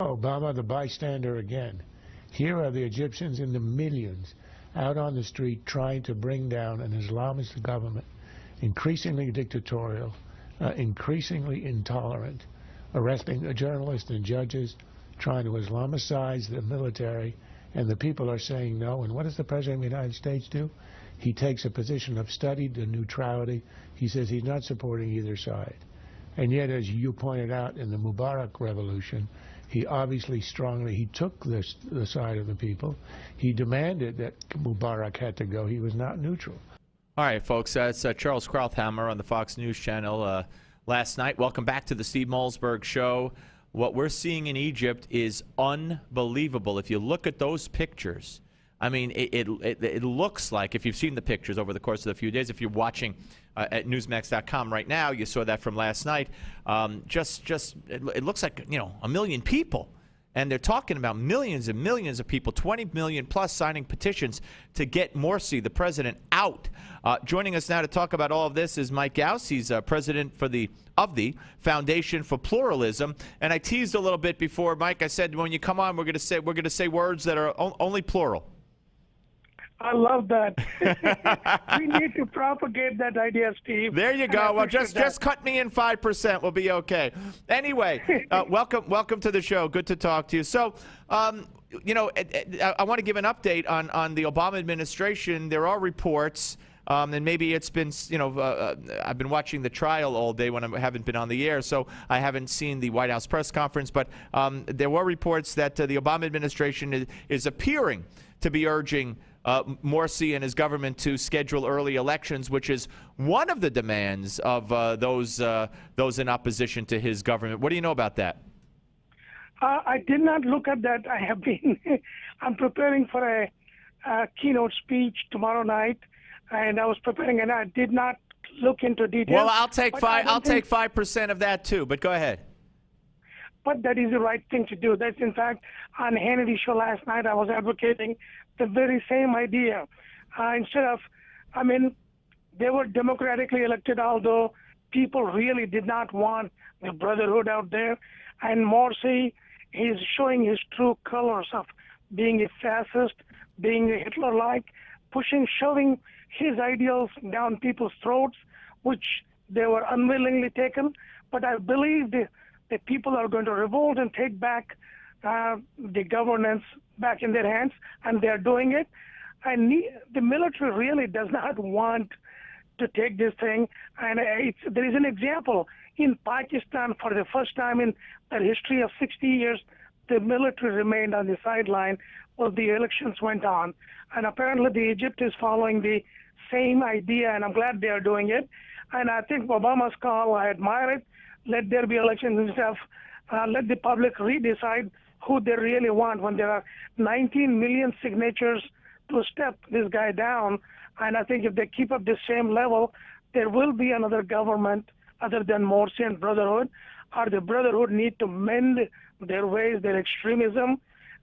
Obama, the bystander again. Here are the Egyptians in the millions out on the street trying to bring down an Islamist government, increasingly dictatorial, increasingly intolerant, arresting journalists and judges, trying to Islamicize the military, and the people are saying no. And what does the President of the United States do? He takes a position of studied neutrality. He says he's not supporting either side. And yet, as you pointed out in the Mubarak revolution, he obviously he took the side of the people. He demanded that Mubarak had to go. He was not neutral. All right, folks, it's Charles Krauthammer on the Fox News Channel last night. Welcome back to the Steve Malzberg Show. What we're seeing in Egypt is unbelievable. If you look at those pictures, I mean, it looks like, if you've seen the pictures over the course of the few days, if you're watching at Newsmax.com right now, you saw that from last night. It looks like, you know, 1 million people. And they're talking about millions and millions of people, 20 million plus, signing petitions to get Morsi, the president, out. Joining us now to talk about all of this is Mike Ghouse. He's president of the Foundation for Pluralism. And I teased a little bit before, Mike. I said when you come on, we're going to say words that are only plural. I love that. We need to propagate that idea, Steve. There you go. Well, just cut me in 5%. We'll be okay. Anyway, welcome to the show. Good to talk to you. So, you know, I want to give an update on the Obama administration. There are reports, and maybe it's been, you know, I've been watching the trial all day when I haven't been on the air, so I haven't seen the White House press conference. But there were reports that the Obama administration is appearing to be urging Morsi and his government to schedule early elections, which is one of the demands of those in opposition to his government. What do you know about that? I did not look at that. I'm preparing for a keynote speech tomorrow night, and I was preparing, and I did not look into details. Well, I'll take 5% of that too. But go ahead. But that is the right thing to do. That's, in fact, on Hannity's show last night, I was advocating the very same idea. Instead of, I mean, they were democratically elected, although people really did not want the brotherhood out there. And Morsi is showing his true colors of being a fascist, being a Hitler-like, shoving his ideals down people's throats, which they were unwillingly taken. But I believe the people are going to revolt and take back the governance back in their hands, and they're doing it. And the military really does not want to take this thing. And there is an example in Pakistan. For the first time in the history of 60 years, the military remained on the sideline while the elections went on. And apparently Egypt is following the same idea, and I'm glad they are doing it. And I think Obama's call, I admire it. Let there be elections and stuff. Let the public redecide who they really want when there are 19 million signatures to step this guy down. And I think if they keep up the same level, there will be another government other than Morsi and Brotherhood, or the Brotherhood need to mend their ways, their extremism.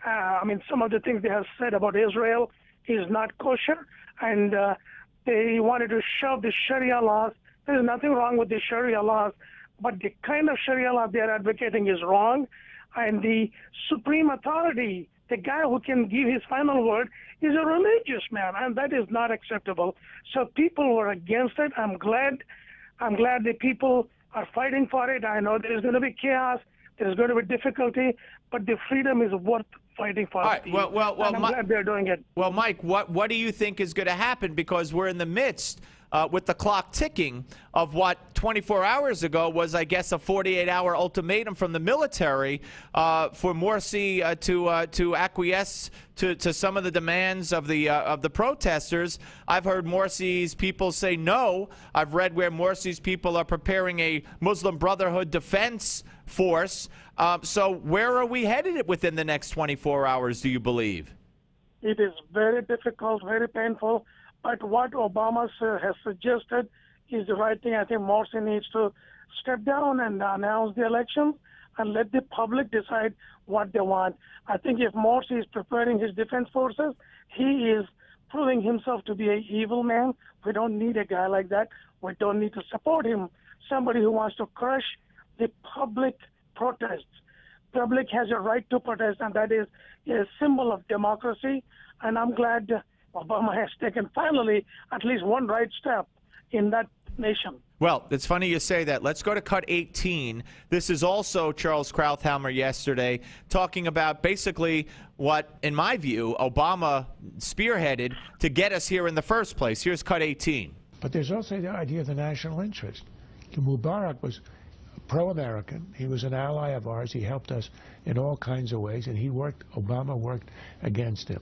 I mean, some of the things they have said about Israel is not kosher, and they wanted to shove the Sharia laws. There's nothing wrong with the Sharia laws, but the kind of Sharia law they're advocating is wrong. And the supreme authority, the guy who can give his final word, is a religious man, and that is not acceptable. So people were against it. I'm glad the people are fighting for it. I know there is going to be chaos, there is going to be difficulty, but the freedom is worth fighting for. All right. Well, I'm glad they're doing it. Well, Mike, what do you think is going to happen? Because we're in the midst, with the clock ticking, of what 24 hours ago was, I guess, a 48-hour ultimatum from the military for Morsi to acquiesce to some of the demands of the protesters. I've heard Morsi's people say no. I've read where Morsi's people are preparing a Muslim Brotherhood defense force. So where are we headed within the next 24 hours, do you believe? It is very difficult, very painful. But what Obama has suggested is the right thing. I think Morsi needs to step down and announce the election and let the public decide what they want. I think if Morsi is preparing his defense forces, he is proving himself to be an evil man. We don't need a guy like that. We don't need to support him. Somebody who wants to crush the public protests, public has a right to protest, and that is a symbol of democracy. And I'm glad Obama has taken finally at least one right step in that nation. Well, it's funny you say that. Let's go to cut 18. This is also Charles Krauthammer yesterday talking about basically what, in my view, Obama spearheaded to get us here in the first place. Here's cut 18. But there's also the idea of the national interest. Mubarak was pro-American. He was an ally of ours. He helped us in all kinds of ways, and Obama worked against him.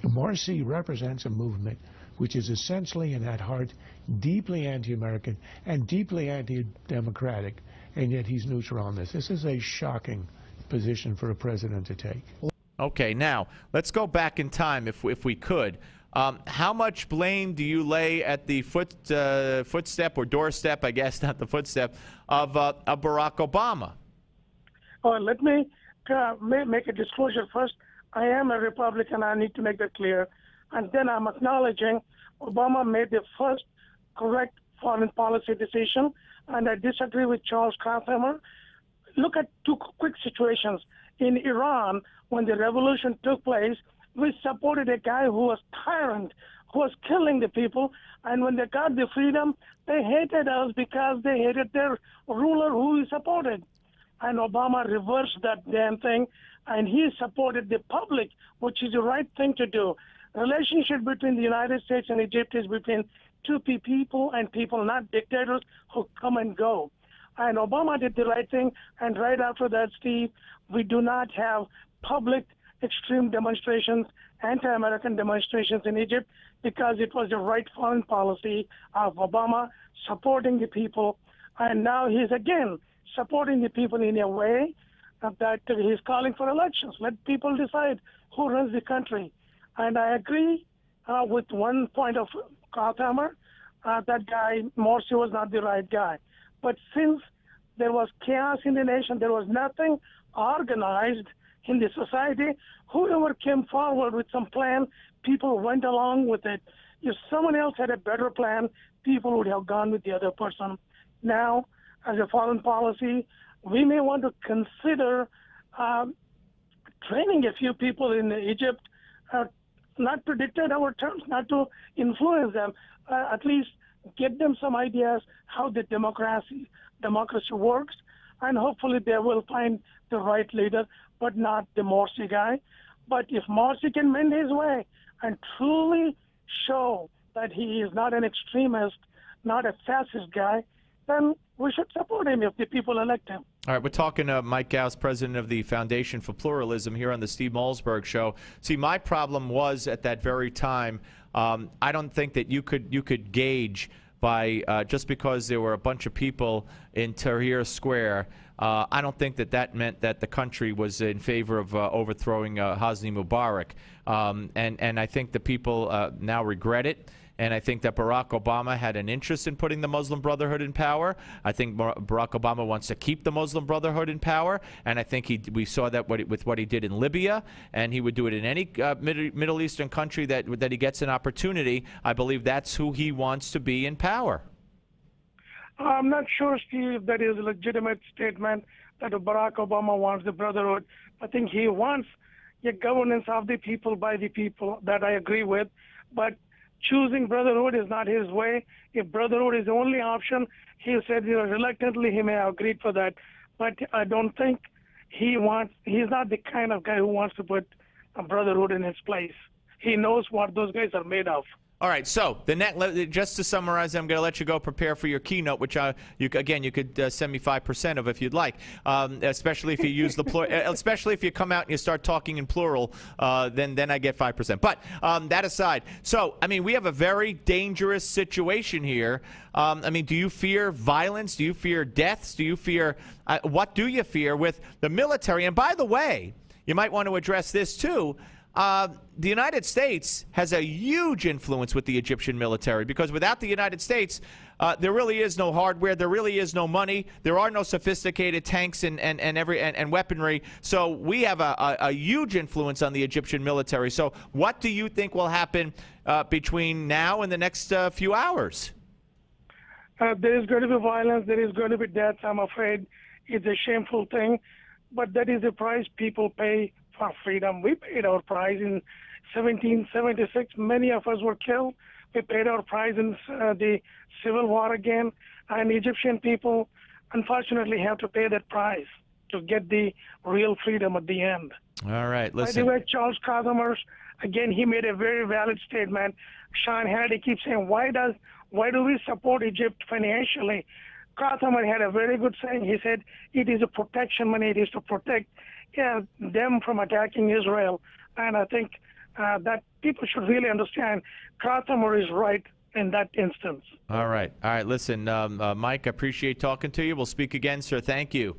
Morsi represents a movement which is essentially, in at heart, deeply anti-American and deeply anti-democratic, and yet he's neutral on this. This is a shocking position for a president to take. Okay, now, let's go back in time, if we could. How much blame do you lay at the footstep or doorstep, I guess, not the footstep, of Barack Obama? Let me make a disclosure first. I am a Republican. I need to make that clear. And then I'm acknowledging Obama made the first correct foreign policy decision, and I disagree with Charles Krauthammer. Look at two quick situations. In Iran, when the revolution took place, we supported a guy who was tyrant, who was killing the people, and when they got the freedom, they hated us because they hated their ruler who he supported. And Obama reversed that damn thing, and he supported the public, which is the right thing to do. Relationship between the United States and Egypt is between two people and people, not dictators who come and go. And Obama did the right thing, and right after that, Steve, we do not have public extreme demonstrations, anti-American demonstrations in Egypt, because it was the right foreign policy of Obama supporting the people. And now he's again supporting the people in a way that he's calling for elections. Let people decide who runs the country. And I agree with one point of Krauthammer, that guy, Morsi, was not the right guy. But since there was chaos in the nation, there was nothing organized in the society, whoever came forward with some plan, people went along with it. If someone else had a better plan, people would have gone with the other person. Now, as a foreign policy, we may want to consider training a few people in Egypt, not to dictate our terms, not to influence them, at least get them some ideas how the democracy works, and hopefully they will find the right leader, but not the Morsi guy. But if Morsi can mend his way and truly show that he is not an extremist, not a fascist guy, then we should support him if the people elect him. All right, we're talking to Mike Ghouse, president of the Foundation for Pluralism, here on the Steve Malzberg Show. See, my problem was at that very time, I don't think that you could gauge by just because there were a bunch of people in Tahrir Square. I don't think that meant that the country was in favor of overthrowing Hosni Mubarak. And I think the people now regret it. And I think that Barack Obama had an interest in putting the Muslim Brotherhood in power. I think Barack Obama wants to keep the Muslim Brotherhood in power. And I think we saw that with what he did in Libya. And he would do it in any Middle Eastern country that he gets an opportunity. I believe that's who he wants to be in power. I'm not sure, Steve, that is a legitimate statement that Barack Obama wants the Brotherhood. I think he wants a governance of the people by the people, that I agree with. But choosing Brotherhood is not his way. If Brotherhood is the only option, he said, reluctantly he may have agreed for that. But I don't think he's not the kind of guy who wants to put a Brotherhood in his place. He knows what those guys are made of. All right, so just to summarize, I'm going to let you go prepare for your keynote, which you could send me 5% of if you'd like, especially if you use the especially if you come out and you start talking in plural, then I get 5%. But that aside, so I mean, we have a very dangerous situation here. I mean, do you fear violence? Do you fear deaths? Do you fear what do you fear with the military? And by the way, you might want to address this too. The United States has a huge influence with the Egyptian military, because without the United States, there really is no hardware, there really is no money, there are no sophisticated tanks and weaponry. So we have a huge influence on the Egyptian military. So what do you think will happen between now and the next few hours? There is going to be violence, there is going to be death, I'm afraid. It's a shameful thing. but that is the price people pay for freedom. We paid our price in 1776. Many of us were killed. We paid our price in the Civil War again, and Egyptian people unfortunately have to pay that price to get the real freedom at the end. All right, listen. By the way, Charles Krathmers, again, he made a very valid statement. Sean Hannity keeps saying, why do we support Egypt financially? Krathmer had a very good saying. He said, it is a protection money. It is to protect them from attacking Israel. And I think that people should really understand Krathmer is right in that instance. All right. Listen, Mike, I appreciate talking to you. We'll speak again, sir. Thank you.